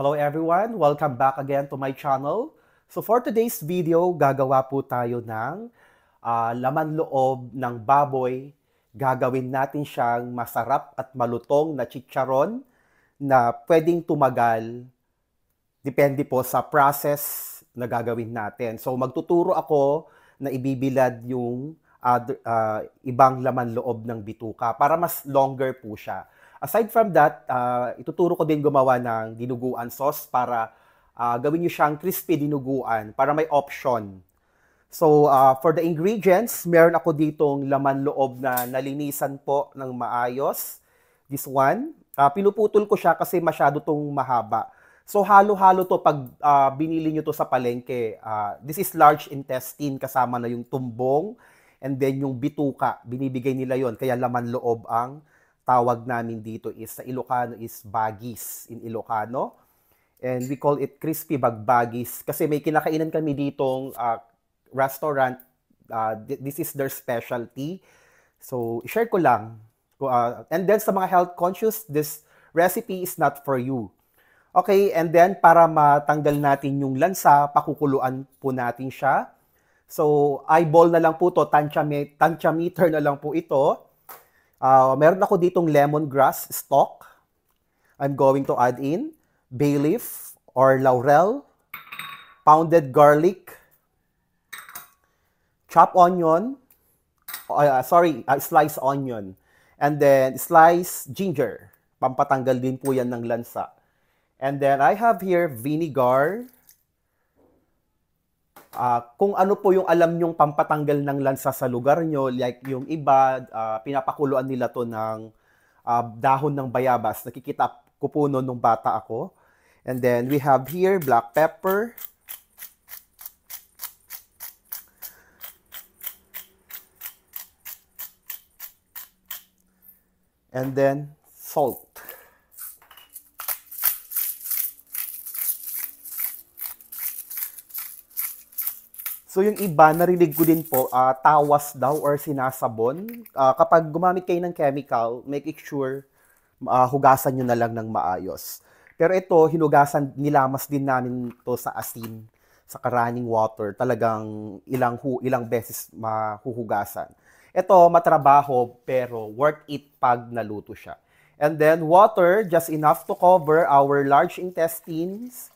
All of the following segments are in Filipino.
Hello everyone! Welcome back again to my channel. So for today's video, gagawa po tayo ng laman loob ng baboy. Gagawin natin siyang masarap at malutong na chicharon na pwedeng tumagal depende po sa process na gagawin natin. So magtuturo ako na ibibilad yung ibang laman loob ng bituka para mas longer po siya. Aside from that, ituturo ko din gumawa ng dinuguan sauce para gawin nyo siyang crispy dinuguan para may option. So, for the ingredients, meron ako ditong laman loob na nalinisan po ng maayos. This one. Pinuputol ko siya kasi masyado tong mahaba. So, halo-halo to pag binili nyo to sa palengke. This is large intestine kasama na yung tumbong and then yung bituka. Binibigay nila yon kaya laman loob ang tawag namin dito is sa Ilocano is bagis in Ilocano. And we call it crispy bagbagis kasi may kinakainan kami ditong restaurant. This is their specialty. So, share ko lang. And then sa mga health conscious, this recipe is not for you. Okay, and then para matanggal natin yung lansa, pakukuluan po natin siya. So, eyeball na lang po to, tantiameter na lang po ito. Meron ako ditong lemongrass stalk. I'm going to add in bay leaf or laurel, pounded garlic, chopped onion, sliced onion, and then sliced ginger. Pampatanggal din po yan ng lansa. And then I have here vinegar. Kung ano po yung alam nyong pampatanggal ng lansa sa lugar nyo, like yung iba, pinapakuluan nila to ng dahon ng bayabas. Nakikita ko po noon nung bata ako. And then we have here black pepper. And then salt. So yung iba, narinig ko din po, tawas daw or sinasabon. Kapag gumamit kayo ng chemical, make it sure hugasan nyo na lang ng maayos. Pero ito, hinugasan, nilamas din namin to sa asin, sa running water. Talagang ilang beses mahuhugasan. Ito, matrabaho, pero worth it pag naluto siya. And then water, just enough to cover our large intestines.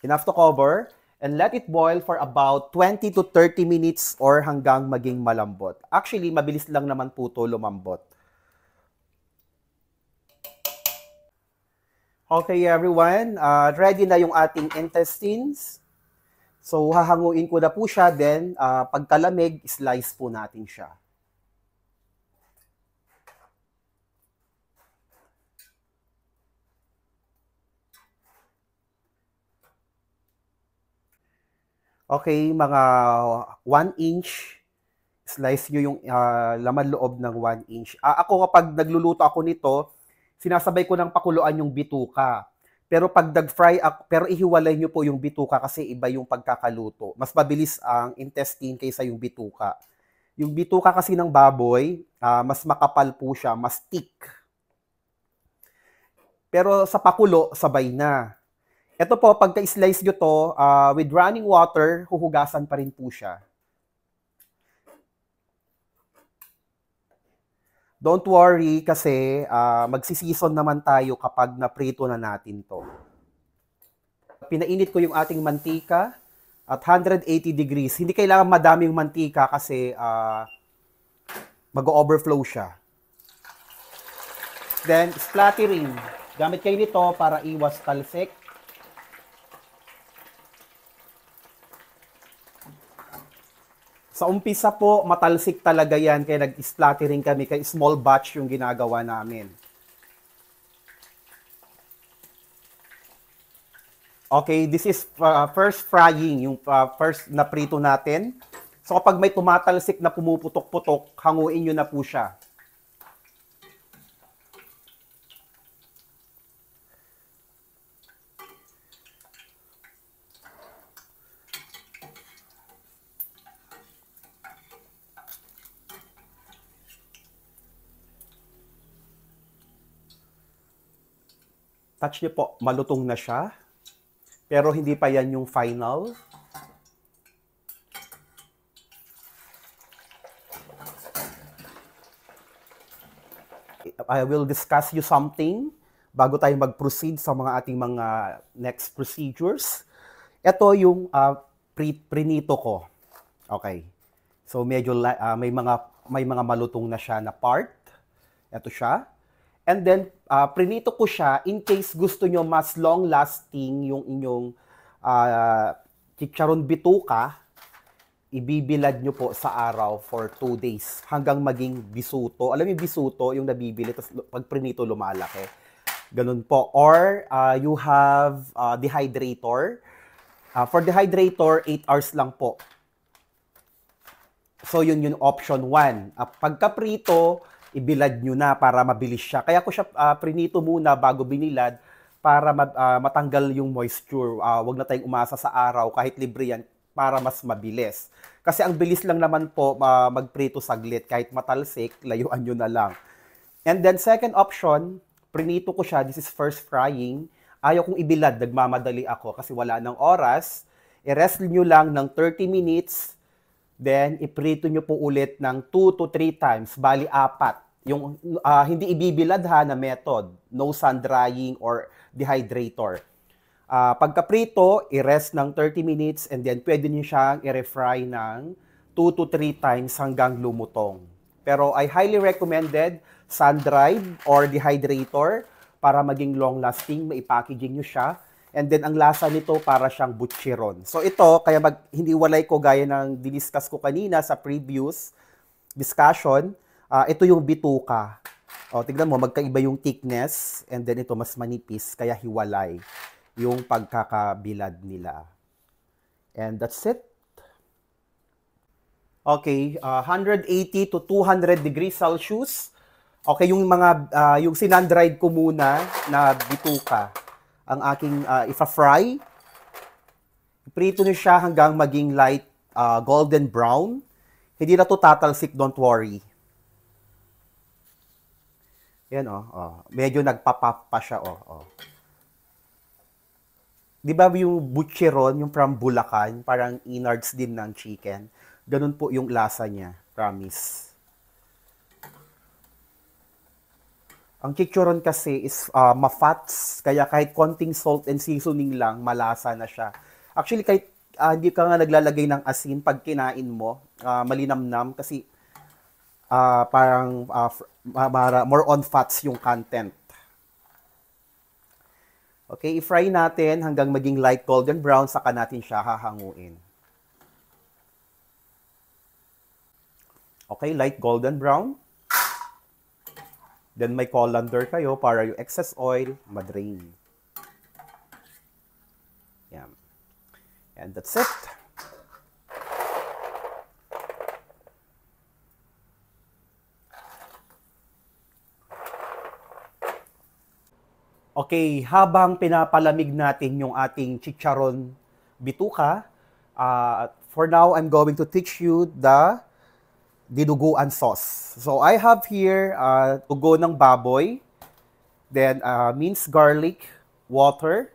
Enough to cover. And let it boil for about 20 to 30 minutes or hanggang maging malambot. Actually, mabilis lang naman po ito lumambot. Okay everyone, ready na yung ating intestines. So hahanguin ko na po siya, then pagkalamig, slice po natin siya. Okay, mga 1 inch, slice nyo yung laman loob ng 1 inch. Ako kapag nagluluto ako nito, sinasabay ko ng pakuluan yung bituka. Pero pag nag-fry, pero ihiwalay nyo po yung bituka kasi iba yung pagkakaluto. Mas mabilis ang intestine kaysa yung bituka. Yung bituka kasi ng baboy, mas makapal po siya, mas thick. Pero sa pakulo, sabay na. Ito po, pagka-slice nyo to, with running water, huhugasan pa rin po siya. Don't worry kasi magsisison naman tayo kapag naprito na natin to. Pinainit ko yung ating mantika at 180 degrees. Hindi kailangan madaming mantika kasi mag-overflow siya. Then, splattering. Gamit kayo nito para iwas talsik. Sa umpisa po, matalsik talaga yan, kaya nag-splattering kami, kaya small batch yung ginagawa namin. Okay, this is first frying, yung first na prito natin. So kapag may tumatalsik na pumuputok-putok, hanguin nyo na po siya. Touch niyo po, malutong na siya. Pero hindi pa yan yung final. I will discuss you something bago tayo mag-proceed sa mga ating mga next procedures. Ito yung prinito ko. Okay. So medyo may mga malutong na siya na part. Ito siya. And then prinito ko siya in case gusto nyo mas long-lasting yung inyong chicharon bituka, ibibilad nyo po sa araw for 2 days hanggang maging bisuto. Alam niyo bisuto, yung nabibili, tapos pag prinito lumalaki. Ganun po. Or you have dehydrator. For dehydrator, 8 hours lang po. So yun yung option 1. Pagka prito, ibilad nyo na para mabilis siya. Kaya ko siya prinito muna bago binilad para matanggal yung moisture. Wag na tayong umasa sa araw kahit libre yan para mas mabilis. Kasi ang bilis lang naman po magprito saglit. Kahit matalsik, layuan nyo na lang. And then second option, prinito ko siya. This is first frying. Ayaw kong ibilad, nagmamadali ako kasi wala ng oras. I-rest nyo lang ng 30 minutes. Then, iprito nyo po ulit ng 2 to 3 times. Bali, 4. Yung hindi ibibilad na method. No sun drying or dehydrator. Pagka-prito, i-rest ng 30 minutes and then pwede niyo siyang i-refry ng 2 to 3 times hanggang lumutong. Pero I highly recommended sun-dried or dehydrator para maging long-lasting, maipackaging nyo siya. And then ang lasa nito para siyang butcheron. So ito, kaya hindi walay ko gaya ng diniscuss ko kanina sa previous discussion, ito yung bituka. Tignan mo, magkaiba yung thickness and then ito mas manipis, kaya hiwalay yung pagkakabilad nila. And that's it. Okay, 180 to 200 degrees Celsius. Okay, yung mga yung sinandried ko muna na bituka ang aking ifa-fry. Prito niyo siya hanggang maging light golden brown. Hindi na to tatalsik, don't worry. Yan medyo nagpapap pa siya Di ba yung butcheron, yung from Bulacan, parang innards din ng chicken. Ganun po yung lasa niya, promise. Ang chicharon kasi is mafats, kaya kahit konting salt and seasoning lang, malasa na siya. Actually, kahit hindi ka nga naglalagay ng asin pag kinain mo, malinamnam kasi parang more on fats yung content. Okay, i-fry natin hanggang maging light golden brown, saka natin siya hahanguin. Okay, light golden brown. Then may colander kayo para yung excess oil ma-drain. Yan. And that's it. Okay, habang pinapalamig natin yung ating chicharon bituka, for now, I'm going to teach you the dinuguan sauce. So, I have here dugo ng baboy, then minced garlic, water,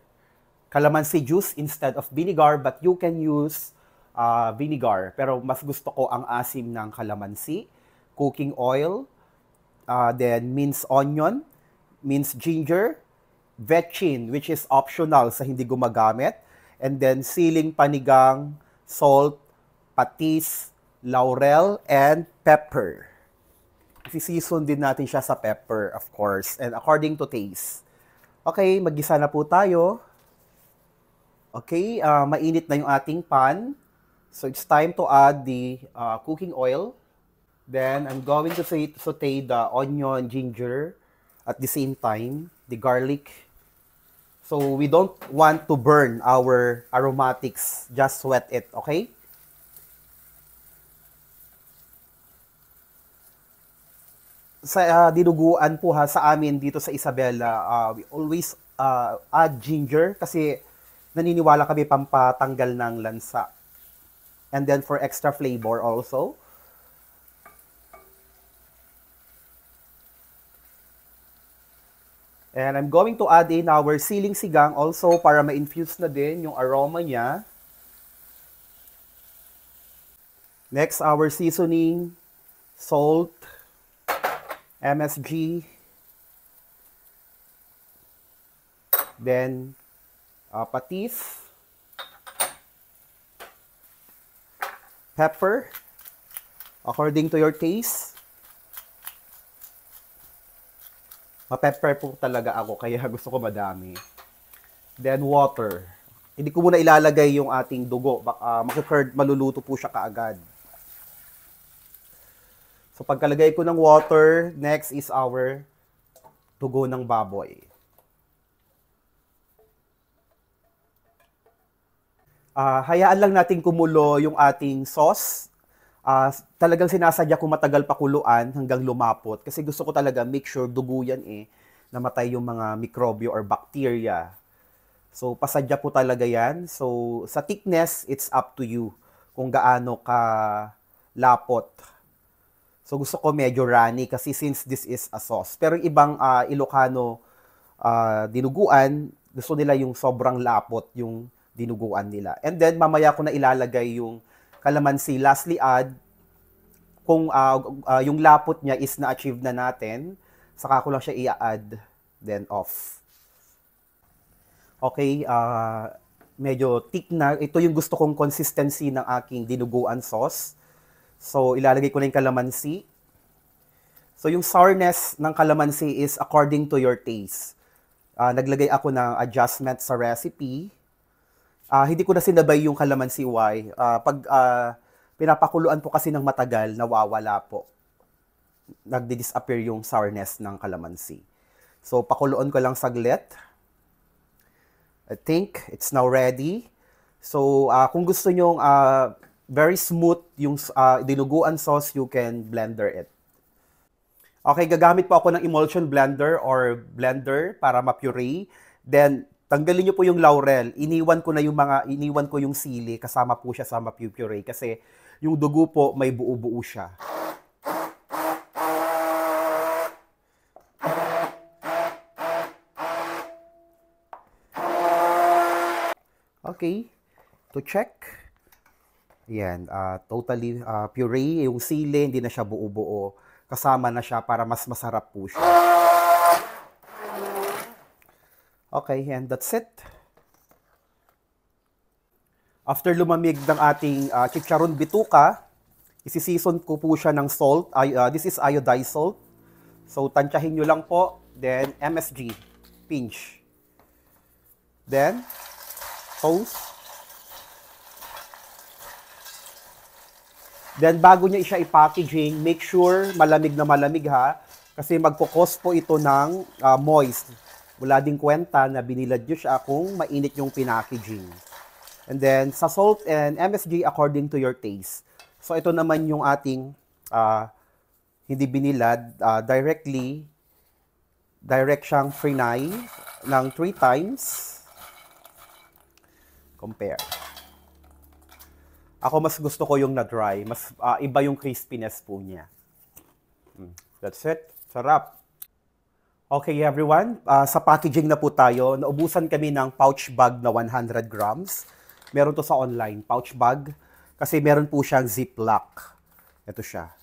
calamansi juice instead of vinegar, but you can use vinegar. Pero mas gusto ko ang asim ng calamansi, cooking oil, then minced onion, minced ginger, vetchin, which is optional sa hindi gumagamit, and then siling panigang, salt, patis, laurel, and pepper. I-season din natin siya sa pepper, of course, and according to taste. Okay, mag-gisa na po tayo. Okay, mainit na yung ating pan. So it's time to add the cooking oil. Then I'm going to saute the onion, ginger, at the same time, the garlic. So we don't want to burn our aromatics, just sweat it, okay? Sa dinuguan po sa amin dito sa Isabela, we always add ginger kasi naniniwala kami pampatanggal ng lansa. And then for extra flavor also. And I'm going to add in our siling sigang also para ma-infuse na din yung aroma niya. Next, our seasoning, salt, MSG, then patis, pepper, according to your taste. Ma-pepper po talaga ako, kaya gusto ko madami. Then water. Hindi ko muna ilalagay yung ating dugo. Maluluto po siya kaagad. So pagkalagay ko ng water, next is our dugo ng baboy. Hayaan lang natin kumulo yung ating sauce. Talagang sinasadya ko matagal pakuluan hanggang lumapot kasi gusto ko talaga make sure dugo yan namatay yung mga mikrobyo or bacteria. So pasadya po talaga yan. So sa thickness, it's up to you kung gaano ka lapot. So gusto ko medyo runny kasi since this is a sauce. Pero yung ibang Ilocano dinuguan, gusto nila yung sobrang lapot yung dinuguan nila. And then mamaya ko na ilalagay yung kalamansi. Lastly, add kung yung lapot niya is na-achieve na natin, saka ko lang siya i-add, then off. Okay, medyo thick na. Ito yung gusto kong consistency ng aking dinuguan sauce. So, ilalagay ko na yung kalamansi. So, yung sourness ng kalamansi is according to your taste. Naglagay ako ng adjustment sa recipe. Hindi ko na sinabay yung kalamansi. Why? Pag pinapakuluan po kasi ng matagal, nawawala po. Nagdi-disappear yung sourness ng kalamansi. So, pakuluan ko lang saglit. I think it's now ready. So, kung gusto nyong very smooth yung dinuguan sauce, you can blender it. Okay, gagamit po ako ng emulsion blender or blender para ma-puree. Then, tanggalin niyo po yung laurel. Iniwan ko yung sili, kasama po siya sa ma-puree kasi yung dugo po may buo-buo siya. Okay, to check. Yan, totally puree yung sili, hindi na siya buo-buo. Kasama na siya para mas masarap po siya. Okay, and that's it. After lumamig ng ating chicharon bituka, isi-season ko po siya ng salt. This is iodized salt. So, tansyahin nyo lang po. Then, MSG, pinch. Then, toast. Then, bago niya siya i-packaging, make sure malamig na malamig ha. Kasi magkukos po ito ng moist. Wala ding kwenta na binilad nyo siya kung mainit yung pinackaging. And then, sa salt and MSG according to your taste. So, ito naman yung ating hindi binilad. Direct siyang frinay ng 3 times. Compare. Ako mas gusto ko yung na-dry. Mas iba yung crispiness po niya. That's it. Sarap. Okay everyone, sa packaging na po tayo. Naubusan kami ng pouch bag na 100 grams. Meron to sa online, pouch bag. Kasi meron po siyang ziplock. Ito siya.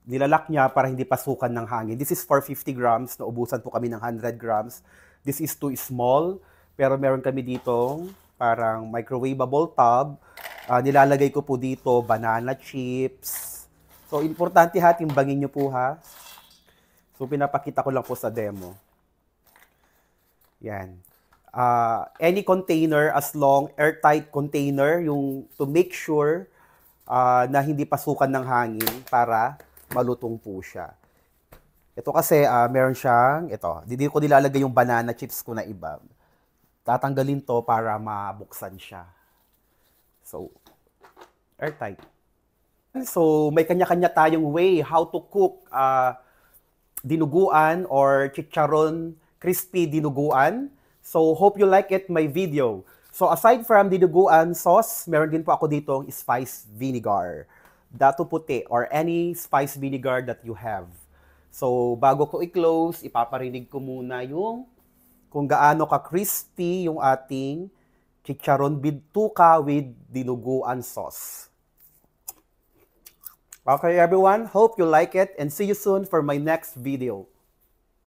Nilalak niya para hindi pasukan ng hangin. This is for 50 grams. Naubusan po kami ng 100 grams. This is too small. Pero meron kami ditong parang microwavable tub. Nilalagay ko po dito banana chips. So, importante ha, timbangin nyo po ha. So, pinapakita ko lang po sa demo. Yan. Any container, as long, airtight container, yung to make sure na hindi pasukan ng hangin para malutong po siya. Ito kasi, meron siyang, hindi ko nilalagay yung banana chips ko na iba. Tatanggalin to para mabuksan siya. So, airtight. So, may kanya-kanya tayong way how to cook dinuguan or chicharon crispy dinuguan. So, hope you like it, my video. So, aside from dinuguan sauce, meron din po ako ditong spice vinegar. Dato puti or any spice vinegar that you have. So, bago ko i-close, ipaparinig ko muna yung kung gaano ka-crispy yung ating chicharon bituka with dinuguan sauce. Okay, everyone. Hope you like it and see you soon for my next video.